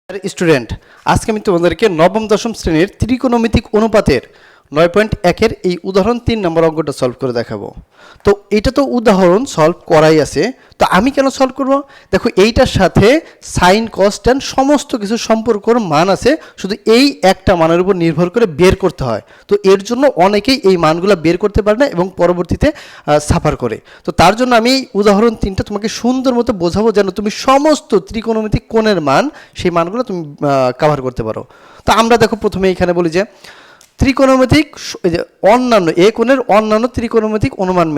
Student, আজকে আমি তোমাদেরকে নবম দশম শ্রেণীর ত্রিকোণমিতিক অনুপাতের 9.1 এই উদাহরণ 3 নম্বর অঙ্কটা সলভ করে দেখাবো। তো এটা তো উদাহরণ সলভ করাই আছে, তো আমি কেন সলভ করব? দেখো এইটার সাথে সাইন কস ট্যান সমস্ত কিছু সম্পর্কর মান আছে, শুধু এই একটা মানের উপর নির্ভর করে বের করতে হয়। তো এর জন্য অনেকেই এই মানগুলো বের করতে পারে না এবং পরবর্তীতে সাফার করে। তো তার জন্য আমি এই উদাহরণ 3টা তোমাকে সুন্দর মতো বোঝাবো যেন তুমি সমস্ত ত্রিকোণমিতিক কোণের মান সেই মানগুলো তুমি কভার করতে পারো। তো আমরা দেখো প্রথমে এখানে বলি যে ত্রিকোণমিতিক অন্যান্য এ কোণের অন্যান্য ত্রিকোণমিতিক অনুমান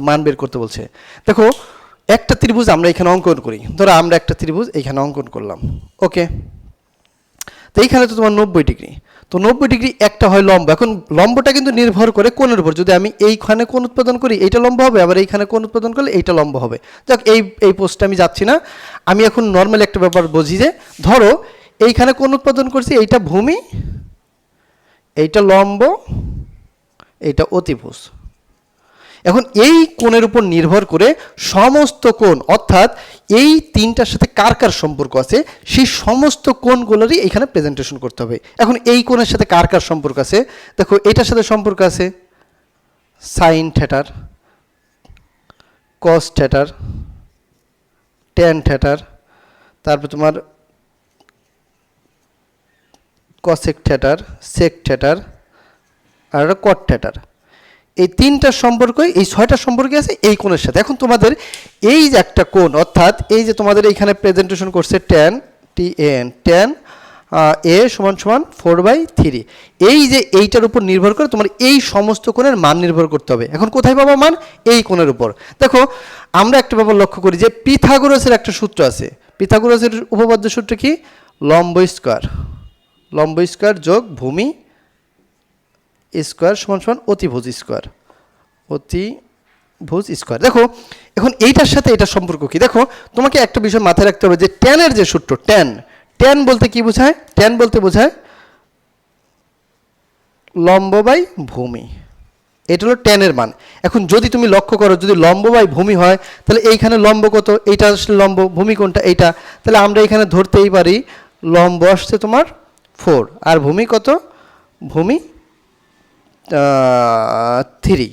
মান বের করতে বলছে। দেখো একটা ত্রিভুজ আমরা এখানে অঙ্কন করি, ধরো আমরা একটা ত্রিভুজ এখানে অঙ্কন করলাম, ওকে। তো এইখানে তো তোমার 90 ডিগ্রি, তো 90 ডিগ্রি একটা হয় লম্ব। এখন লম্বটা কিন্তু নির্ভর করে কোণের উপর, যদি আমি এইখানে কোণ উৎপাদন করি এইটা লম্ব হবে, আবার এইখানে কোণ উৎপাদন করলে এইটা লম্ব হবে। যাক এই পোস্টে আমি যাচ্ছি না, আমি এখন নর্মালি একটা ব্যাপার বুঝি যে ধরো এইখানে কোণ উৎপাদন করছি, এইটা ভূমি, এইটা লম্ব, এইটা অতিভুজ। এখন এই কোণের উপর নির্ভর করে সমস্ত কোণ, অর্থাৎ এই তিনটার সাথে কার কার সম্পর্ক আছে সেই সমস্ত কোণগুলোরই এখানে প্রেজেন্টেশন করতে হবে। এখন এই কোণের সাথে কার কার সম্পর্ক আছে, দেখো এটার সাথে সম্পর্ক আছে সাইন থিটার, কস থিটার, ট্যান থিটার, তারপর তোমার কসেক থিটার, সেক থিটার, আর কট থিটার। এই তিনটার সম্পর্কই, এই ছয়টা সম্পর্কে আছে এই কোণের সাথে। এখন তোমাদের এই যে একটা কোণ, অর্থাৎ এই যে তোমাদের এইখানে প্রেজেন্টেশন করছে ট্যান, TAN, ট্যান A সমান 4/3, এই যে এইটার উপর নির্ভর করে তোমার এই সমস্ত কোণের মান নির্ভর করতে হবে। এখন কোথায় পাবো মান? এই কোণের উপর। দেখো আমরা একটা ব্যাপার লক্ষ্য করি যে পিথাগোরাসের একটা সূত্র আছে। পিথাগোরাসের উপপাদ্য সূত্র কি? লম্ব স্কয়ার যোগ ভূমি স্কয়ার সমান অতিভুজ স্কয়ার। দেখো এখন এইটার সাথে এটার সম্পর্ক কি? দেখো তোমাকে একটা বিষয় মাথায় রাখতে হবে যে ট্যানের যে সূত্র, ট্যান বলতে কি বোঝায়? ট্যান বলতে বোঝায় লম্ব বাই ভূমি, এটা হলো ট্যানের মান। এখন যদি তুমি লক্ষ্য করো, যদি লম্ব বাই ভূমি হয় তাহলে এইখানে লম্ব কত? এইটা আসলে লম্ব, ভূমি কোনটা? এইটা। তাহলে আমরা এখানে ধরতেই পারি লম্ব আসছে তোমার 4, আর ভূমি কত? ভূমি 3।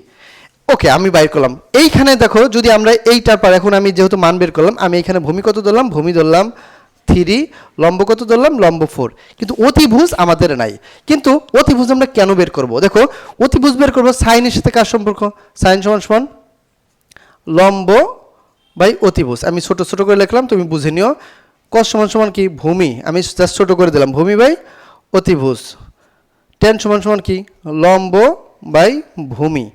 ওকে, আমি বাইর করলাম। এইখানে দেখো যদি আমরা এইটার পর, এখন আমি যেহেতু মান বের করলাম, আমি এখানে ভূমি কত ধরলাম? ভূমি ধরলাম 3, লম্ব কত ধরলাম? লম্ব 4। কিন্তু অতিভুজ আমাদের নাই। কিন্তু অতিভুজ আমরা কেন বের করব? দেখো অতিভুজ বের করবো সাইনের সাথে কার সম্পর্ক? সাইন সমান লম্ব বাই অতিভুজ। আমি ছোট ছোট করে লিখলাম, তুমি বুঝে নিও। কস সমান কি? ভূমি, আমি জাস্ট ছোট করে দিলাম, ভূমি বাই অতিভুজ। ট্যান সমান কি? লম্ব বাই ভূমি।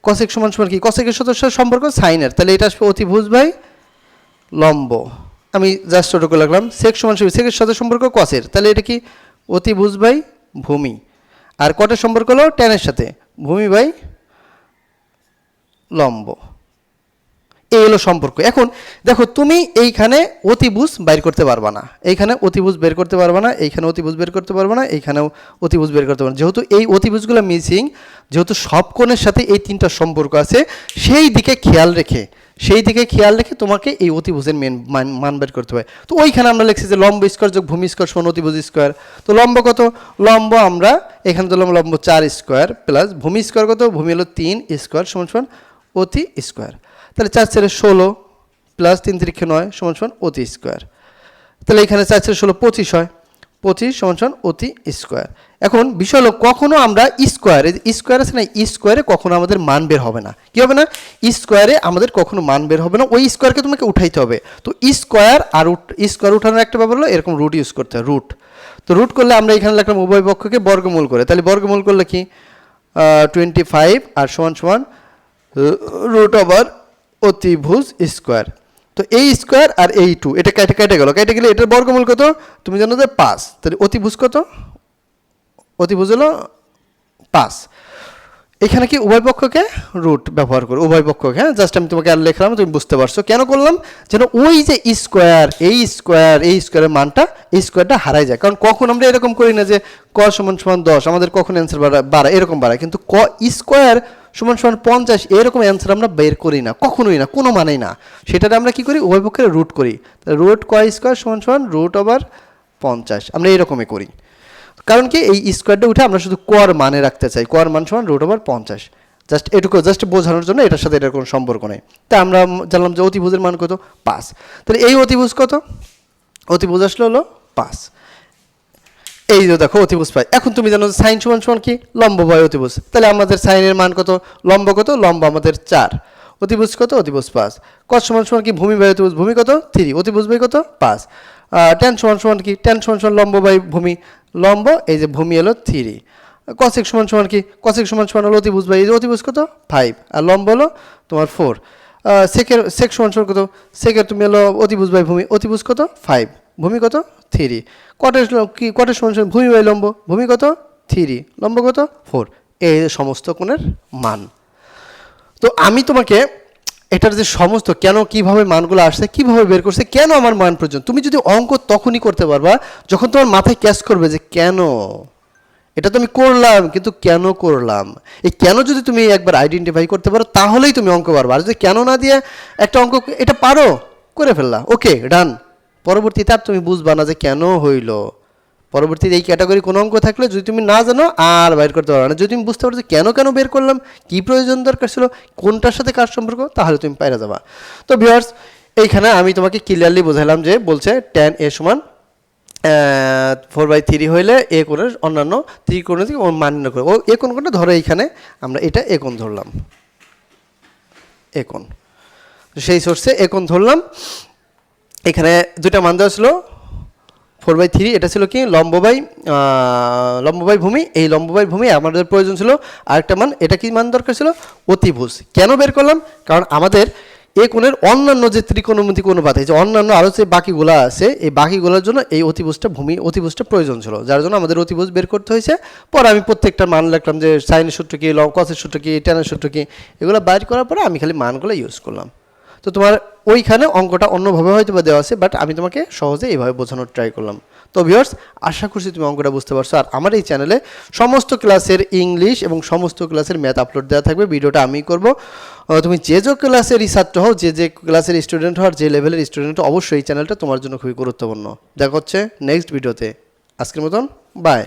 কসেক সমান কি? কসেকের সাথে সম্পর্ক সাইনের, তাহলে এটা আসবে অতিভুজ বাই লম্ব। আমি জাস্ট ছোট করে লাগলাম। সেক সমান সেকের সাথে সম্পর্ক কসের, তাহলে এটা কি? অতিভুজ বাই ভূমি। আর কটের সম্পর্ক হলো ট্যানের সাথে, ভূমি বাই লম্ব। এই হলো সম্পর্ক। এখন দেখো তুমি এইখানে অতিভুজ বের করতে পারবা না, এইখানে অতিভুজ বের করতে পারবা না, এইখানে অতিভুজ বের করতে পারবা না, এইখানেও অতিভুজ বের করতে পারবা না। যেহেতু এই অতিভুজগুলো মিসিং, যেহেতু সব কোণের সাথে এই তিনটা সম্পর্ক আছে, সেই দিকে খেয়াল রেখে তোমাকে এই অতিভুজের মান বের করতে হয়। তো ওইখানে আমরা লিখছি যে লম্ব স্কয়ার যোগ ভূমি স্কয়ার সমান অতিভুজ স্কয়ার। তো লম্ব কত? লম্ব আমরা এখানে ধরলাম লম্ব 4 স্কয়ার প্লাস ভূমি স্কয়ার কত? ভূমি হলো 3 স্কয়ার সমান অতি স্কয়ার। তাহলে 4 4 16 প্লাস 3 3 9 সমান অতি স্কয়ার। তাহলে এখানে 4 4 16 25 হয়, 25 সমান অতি স্কয়ার। এখন বিষয় হলো কখনো আমরা স্কয়ার আছে না, স্কয়ারে কখনো আমাদের মান বের হবে না। কি হবে না? স্কয়ারে আমাদের কখনো মান বের হবে না, ওই স্কয়ারকে তোমাকে উঠাইতে হবে। তো স্কয়ার আর স্কয়ার উঠানোর একটা ব্যাপার হলো এরকম রুট ইউজ করতে হয়, রুট। তো রুট করলে আমরা এখানে লিখলাম উভয় পক্ষকে বর্গমূল করে, তাহলে বর্গমূল করলে কি 25 আর সমান রুট ওভার অতিভুজ স্কয়ার। তো এই স্কয়ার আর এই 2 এটা কেটে গেলে এটার বর্গমূল কত? তুমি জানো যে 5। তাহলে অতিভুজ কত? অতিভুজ হলো 5। এখানে কি উভয় পক্ষকে রুট ব্যবহার করো, উভয় পক্ষকে। হ্যাঁ, জাস্ট আমি তোমাকে আর লিখলাম, তুমি বুঝতে পারছো কেন করলাম? যেন ওই যে স্কয়ার, এই স্কয়ারের মানটা, এই স্কয়ারটা হারাই যায়। কারণ কখন আমরা এরকম করি না যে ক সমান 10, আমাদের কখন অ্যান্সার বাড়ায়, এরকম বাড়ায়। কিন্তু ক স্কয়ার সমান 50 এরকম অ্যান্সার আমরা বের করি না, কখনোই না, কোনো মানেই না। সেটাতে আমরা কি করি? উভয় পক্ষের রুট করি। তাহলে রুট ক স্কয়ার সমান রুট ওভার 50 আমরা এরকমই করি, কারণ কি এই স্কোয়ারটা উঠে আমরা শুধু কর মানে রাখতে চাই, কর মান সমান √50। জাস্ট এটুকু জাস্ট বোঝানোর জন্য, এটার সাথে এটার কোনো সম্পর্ক নেই। তা আমরা জানলাম যে অতিভুজের মান কত 5, তাহলে এই অতিভুজ কত, অতিভুজ আসলে হলো 5। এই যে দেখো অতিভুজ পাই। এখন তুমি জানো সাইন সমান সমান কি লম্ব বাই অতিভুজ, তাহলে আমাদের সাইনের মান কত, লম্ব কত, লম্ব আমাদের 4, অতিভুজ কত, অতিভুজ 5। কস সমান সমান কি ভূমি বাই অতিভুজ, ভূমি কত 3, অতিভুজ বাই কত 5। ট্যান সমান সমান কি, ট্যান সমান সমান লম্ব বাই ভূমি, লম্ব এই যে ভূমি হলো 3। কসেক সমান সমান কি, কসেক সমান সমান হলো অতিভুজ বাই এই যে অতিভুজ কত 5 আর লম্ব হলো তোমার 4। সেক সমান সমান কত, সেকের তুমি হলো অতিভুজ বাই ভূমি, অতিভুজ কত 5, ভূমি কত 3। কটের কি, কটের সমান সমান ভূমি বাই লম্ব, ভূমি কত 3, লম্ব কত 4। এই সমস্ত কোণের মান। তো আমি তোমাকে এটার যে সমস্ত কেন কিভাবে মানগুলো আসছে, কিভাবে বের করছে, কেন আমার মান প্রয়োজন, তুমি যদি অঙ্ক তখনই করতে পারবা যখন তোমার মাথায় ক্যাচ করবে যে কেন এটা তো আমি করলাম, কিন্তু কেন করলাম। এই কেন যদি তুমি একবার আইডেন্টিফাই করতে পারো তাহলেই তুমি অঙ্ক পারবা। আর যদি কেন না দিয়ে একটা অঙ্ক এটা পারো করে ফেললা, ওকে ডান, পরবর্তীতে আর তুমি বুঝবা না যে কেন হইল। পরবর্তীতে এই ক্যাটাগরি কোনো অঙ্ক থাকলে যদি তুমি না জানো আর বাইর করতে পারবে না। যদি তুমি বুঝতে পারো যে কেন কেন বের করলাম, কী প্রয়োজন দরকার ছিল, কোনটার সাথে কার সম্পর্ক, তাহলে তুমি পাইরা যাবা। তো ভিউয়ার্স, এইখানে আমি তোমাকে ক্লিয়ারলি বোঝালাম যে বলছে tan a সমান 4/3 হইলে এ কোণের অন্যান্য ত্রিকোণ থেকে মান নির্ণয় করে। ও এ কোণ কোণটা ধরো, এইখানে আমরা এটা এ কোণ ধরলাম, এ কোণ, সেই সোর্সে এ কোণ ধরলাম। এখানে দুইটা মান দেওয়া ছিল 4/3, এটা ছিল কি লম্ব বাই ভূমি। এই লম্ব বাই ভূমি আমাদের প্রয়োজন ছিল আরেকটা মান, এটা কি মান দরকার ছিল, অতিভুজ। কেন বের করলাম, কারণ আমাদের এই কোণের অন্যান্য যে ত্রিকোণমিতিক অনুপাত, এই যে অন্যান্য আরও যে বাকিগুলো আছে, এই বাকিগুলোর জন্য এই অতিভুজটা প্রয়োজন ছিল, যার জন্য আমাদের অতিভুজ বের করতে হয়েছে। পরে আমি প্রত্যেকটা মান লিখলাম যে সাইনের সূত্র কি, কসের সূত্র কি, ট্যানের সূত্র কি, এগুলো বাইর করার পরে আমি খালি মানগুলো ইউজ করলাম। তো তোমার ওইখানে অঙ্কটা অন্যভাবে হয়তো বা দেওয়া আছে, বাট আমি তোমাকে সহজে এইভাবে বোঝানোর ট্রাই করলাম। তো ভিউয়ার্স, আশা করছি তুমি অঙ্কটা বুঝতে পারছো। আর আমার এই চ্যানেলে সমস্ত ক্লাসের ইংলিশ এবং সমস্ত ক্লাসের ম্যাথ আপলোড দেওয়া থাকবে, ভিডিওটা আমি করব। তুমি যে ক্লাসের ছাত্র হও, যে ক্লাসের স্টুডেন্ট হও, আর যে লেভেলের স্টুডেন্ট, অবশ্যই এই চ্যানেলটা তোমার জন্য খুবই গুরুত্বপূর্ণ। দেখা হচ্ছে নেক্সট ভিডিওতে। আজকের মতন বাই।